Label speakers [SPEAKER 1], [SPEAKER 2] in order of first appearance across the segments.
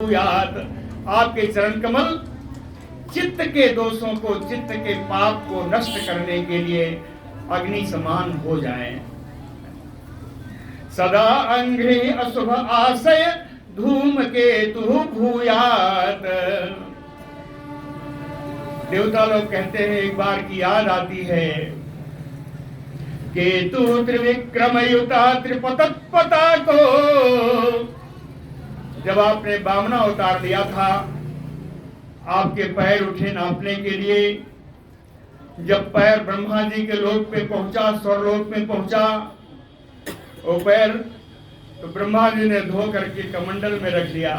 [SPEAKER 1] याद आपके चरण कमल चित्त के दोषों को, चित्त के पाप को नष्ट करने के लिए अग्नि समान हो जाएं। सदा अंघ्रि अशुभ आशय धूम केतु भूयात। देवता लोग कहते हैं, एक बार की याद आती है, केतु त्रिविक्रम युता त्रिपतत्पता को। जब आपने बामना अवतार लिया था, आपके पैर उठे नापने के लिए। जब पैर ब्रह्मा जी के लोक पे पहुंचा, स्वर्लोक में पहुंचा, वो पैर तो ब्रह्मा जी ने धो करके कमंडल में रख लिया।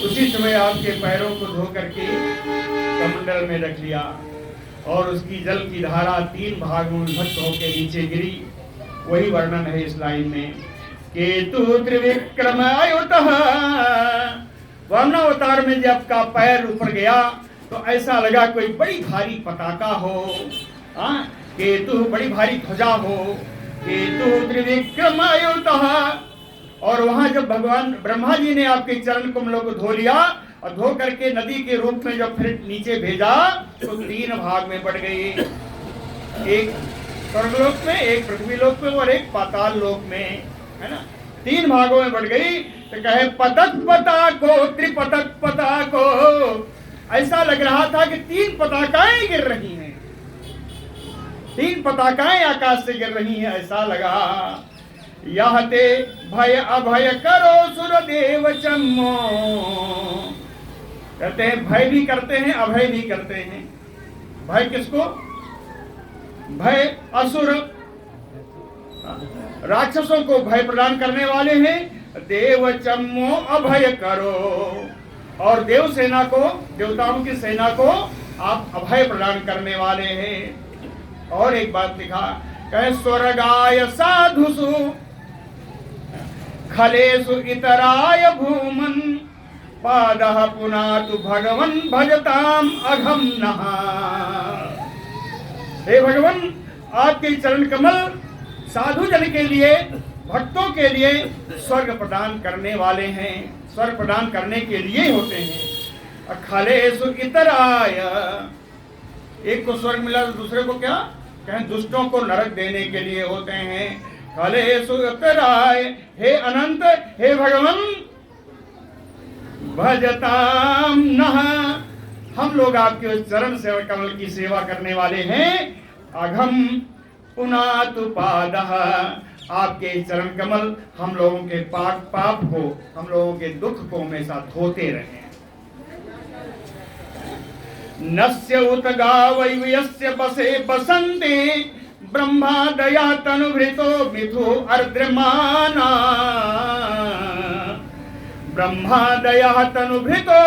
[SPEAKER 1] उसी समय आपके पैरों को धो करके कमंडल में रख लिया और उसकी जल की धारा 3 भाग में विभक्त होकर नीचे गिरी। वही वर्णन है इस लाइन में, केतु त्रिविक्रम आयुतः। वामन अवतार में जब का पैर ऊपर गया तो ऐसा लगा कोई बड़ी भारी पताका हो, केतु बड़ी भारी ध्वजा हो, केतु त्रिविक्रम आयुतः। और वहां जब भगवान ब्रह्मा जी ने आपके चरण कमलों को धो लिया और धो करके नदी के रूप में जब फिर नीचे भेजा तो 3 भाग में बढ़ गई, एक स्वर्गलोक में, एक पृथ्वी लोक में और एक पाताल लोक में, है ना। 3 भागों में बढ़ गई। तो कहे पतत्पता को, त्रिपतत्पता को। ऐसा लग रहा था कि 3 पताकाएं गिर रही हैं, 3 पताकाएं आकाश से गिर रही हैं, ऐसा लगा। यह ते भय अभय करो सुरदेव चम्मो। कहते हैं भय भी करते हैं, अभय भी करते हैं। भय किसको? भय असुर राक्षसों को भय प्रदान करने वाले हैं। देव चम्मो अभय करो। और देव सेना को, देवताओं की सेना को आप अभय प्रदान करने वाले हैं। और एक बात लिखा, कहे स्वर्गाय साधुसु खलेसु इतराय भूमन पादः पुनातु भगवन् भजताम अघम नहा। हे भगवान, आपके चरण कमल साधु जन के लिए, भक्तों के लिए स्वर्ग प्रदान करने वाले हैं, स्वर्ग प्रदान करने के लिए होते हैं। खलेसु इतराय, एक को स्वर्ग मिला तो दूसरे को क्या कहें, दुष्टों को नरक देने के लिए होते हैं। खलेसु इतराय, हे अनंत, हे भगवान, भजताम नः, हम लोग आपके चरण सेवा कमल की सेवा करने वाले हैं। अघम पुनातु पादः, आपके चरण कमल हम लोगों के पाप को, हम लोगों के दुख को हमेशा धोते रहे। नस्य उत गावयस्य बसे बसन्ते ब्रह्मा दया तनुभृतो मिथु अर्द्रमाना। ब्रह्मा दया तनुभृतो,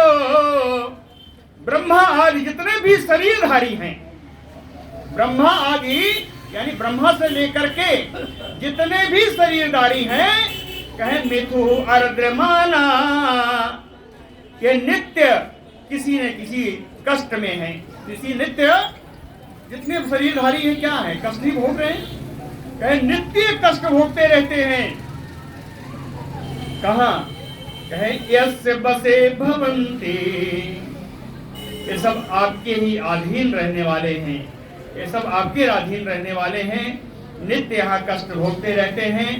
[SPEAKER 1] ब्रह्मा आदि जितने भी शरीरधारी हैं, ब्रह्मा आदि यानी ब्रह्मा से लेकर के जितने भी शरीरधारी हैं, कहें मिथु अर्द्रमाना, के नित्य किसी न किसी कष्ट में हैं। किसी नित्य, जितने शरीरधारी हैं क्या है, कष्ट नहीं भोग रहे हैं, कहें नित्य कष्ट भोगते रहते हैं। कहाँ? कहें यस्य बसे भवन्ति, ये सब आपके ही अधीन रहने वाले हैं, ये सब आपके अधीन रहने वाले हैं, नित्य यहाँ कष्ट भोगते रहते हैं।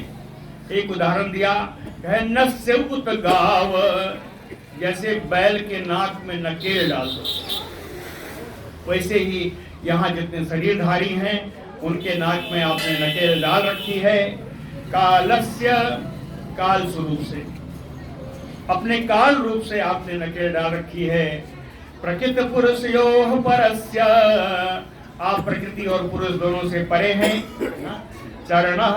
[SPEAKER 1] एक उदाहरण दिया, कहे नस्य उत गाव, जैसे बैल के नाक में नकेल डाल दो, वैसे ही यहाँ जितने शरीरधारी हैं उनके नाक में आपने नकेल डाल रखी है। कालस्य, काल स्वरूप से, अपने काल रूप से आपने नकेल डाल रखी है। प्रकृत पुरुषयोः परस्य, आप प्रकृति और पुरुष दोनों से परे हैं। चरणः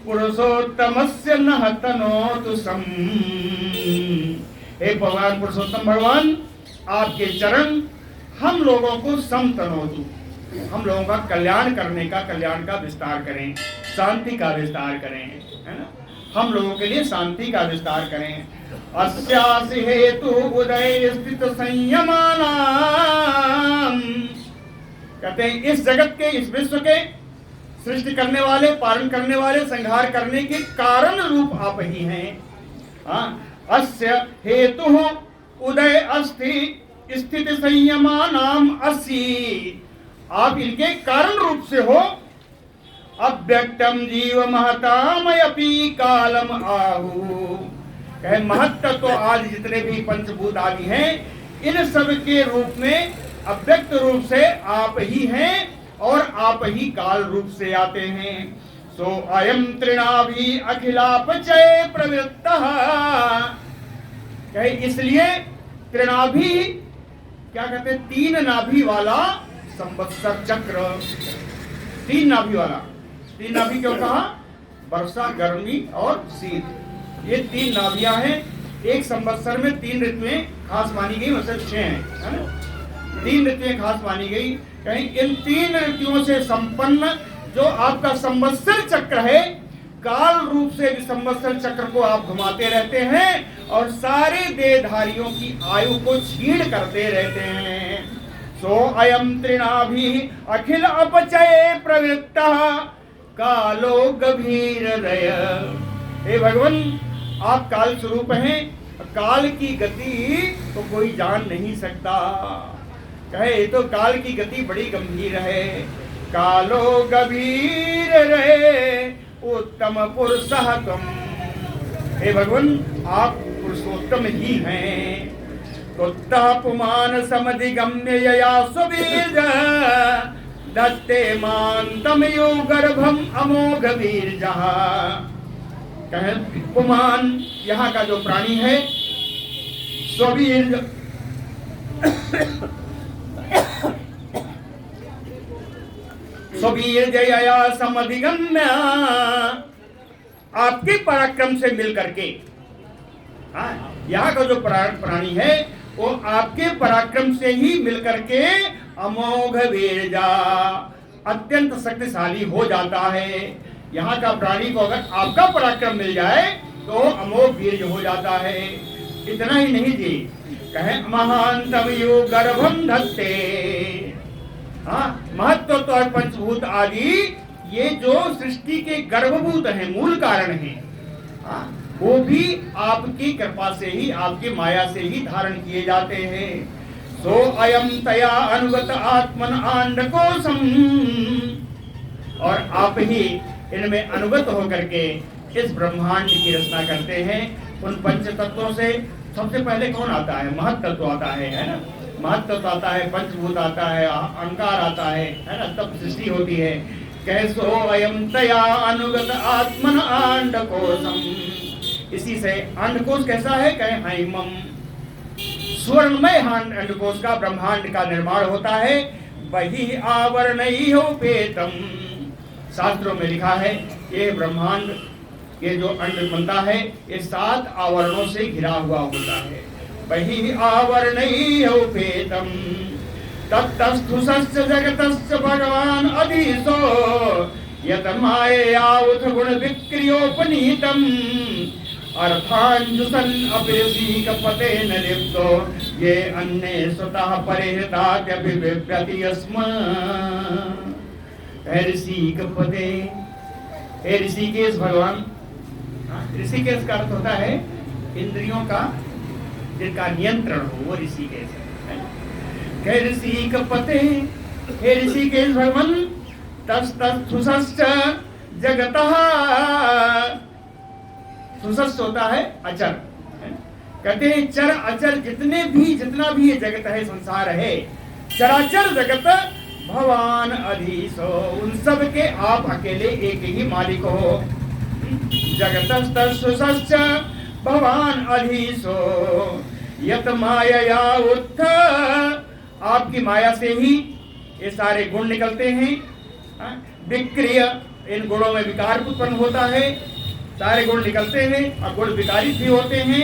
[SPEAKER 1] पुरुषोत्तमस्य नः तनोतु सम्, हे भगवान पुरुषोत्तम भगवान, आपके चरण हम लोगों को समतनोतु, हम लोगों का कल्याण करने का, कल्याण का विस्तार करें, शांति का विस्तार करें, है ना। हम लोगों के लिए शांति का विस्तार करें। अस्यासि हेतु उदय स्थित संयमानाम, कहते हैं इस जगत के, इस विश्व के सृष्टि करने वाले, पालन करने वाले, संहार करने के कारण रूप आप ही हैं। हाँ, अस्य हेतु उदय अस्ति स्थिति संयमानाम असि। आप इनके कारण रूप से हो। अव्यक्तम जीव महतामयपि कालम आहु। कहे महत्व तो आज जितने भी पंचभूत आदि हैं इन सब के रूप में अव्यक्त रूप से आप ही हैं और आप ही काल रूप से आते हैं। सो अयम तृणाभि अखिलापचय प्रवृत्तः। कहे इसलिए तृणाभि क्या कहते हैं, तीन नाभि वाला संवत्सर चक्र। तीन नाभि वाला, तीन नाभि क्यों कहा? वर्षा, गर्मी और शीत, ये तीन नाभियां हैं। एक संवत्सर में तीन ऋतुएं खास मानी गई, मतलब 6 है ना, 3 ऋतुएं खास मानी गई। कहीं इन 3 ऋतुओं से संपन्न जो आपका संवत्सर चक्र है, काल रूप से संवत्सर चक्र को आप घुमाते रहते हैं और सारे देहधारियों की आयु को छीण करते रहते हैं। सो अयम तृणाभि अखिल अपचय प्रवृत्तः कालो गभीर रय। हे भगवान, आप काल स्वरूप हैं, काल की गति तो कोई जान नहीं सकता। कहे तो काल की गति बड़ी गंभीर है। कालो गभीर रहे उत्तम पुरुषः त्वम्। हे भगवान, आप पुरुषोत्तम ही हैं। त्वत्तः पुमान समधिगम्य यया सुबीज दत्ते मान्तम यो गर्भम अमोघ वीर्यः। कहे पुमान यहाँ का जो प्राणी है, स्ववीर स्ववीर जया समधिगम्य, आपके पराक्रम से मिल करके, यहाँ का जो प्राणी है वो आपके पराक्रम से ही मिलकर के अमोघ वीर्या, अत्यंत शक्तिशाली हो जाता है। यहाँ का प्राणी को अगर आपका पराक्रम मिल जाए तो अमोघ वीर्य हो जाता है। इतना ही नहीं जी, कहे महानतम यो गर्भम धत्ते। महत्व तो और पंचभूत आदि ये जो सृष्टि के गर्भभूत हैं, मूल कारण हैं, वो भी आपकी कृपा से ही, आपकी माया से ही धारण किए जाते हैं। सो अयम तया अनुगत आत्मन आंडकोशम, और आप ही इनमें अनुगत होकर के इस ब्रह्मांड की रचना करते हैं। उन पंच तत्वों से सबसे पहले कौन आता है? महत् तत्व आता है ना, महत् तत्व आता है, पंचभूत आता है, अहंकार आता है ना, तब सृष्टि होती है। कैसो अयम तया अनुगत आत्मन आंडकोशम, इसी से अंडकोश कैसा है? कहे हैमम, स्वर्णमय अंडकोश का ब्रह्मांड का निर्माण होता है। वही आवरणैहोपेतम, शास्त्रों में लिखा है ये ब्रह्मांड, ये जो अंड बनता है ये 7 आवरणों से घिरा हुआ होता है। वही आवरणैहोपेतम तत्तस्थुषश्च जगतश्च भगवान अधीशो यत मायया उत गुण विक्रियोपनीतम अर्थांजुसन अपिसी कपते न लिप्तो ये अन्ये स्वतः परिहृतात्यभिव्यति यस्म। ऋषिक पते, हे ऋषिकेश भगवान। ऋषिकेश का अर्थ होता है इंद्रियों का जिनका नियंत्रण हो, वो ऋषिकेश है। ऋषिक पते, हे ऋषिकेश भगवान। तस्थुषश्च जगतः, सुसस्त होता है अचर, कहते हैं चर अचर जितना भी ये जगत है, संसार है, चराचर जगत भगवान अधीशो, उन सब के आप अकेले एक ही मालिक हो। जगतस्तुषश्च भगवान अधीशो यत मायया उत्थ, आपकी माया से ही ये सारे गुण निकलते हैं। विक्रिय, इन गुणों में विकार उत्पन्न होता है, सारे गुण निकलते हैं और गुण विकारित भी होते हैं।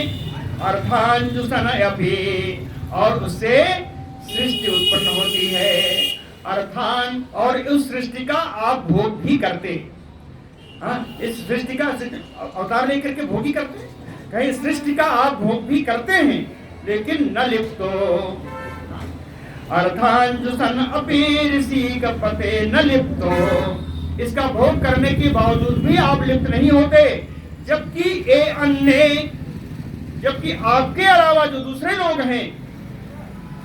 [SPEAKER 1] अर्थांजुसन अपि, और उससे सृष्टि उत्पन्न होती है। अर्थान, और उस सृष्टि का आप भोग भी करते, इस सृष्टि का अवतार लेकर के भोग ही करते, कहीं सृष्टि का आप भोग भी करते हैं, लेकिन न लिप्तो। अर्थांजुसन अपि ऋषिक पते न लिप्तो, इसका भोग करने के बावजूद भी आप लिप्त नहीं होते। जबकि जबकि आपके अलावा जो दूसरे लोग हैं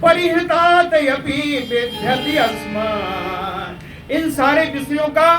[SPEAKER 1] परिहृतात यपि विद्यति अस्मान्, इन सारे विषयों का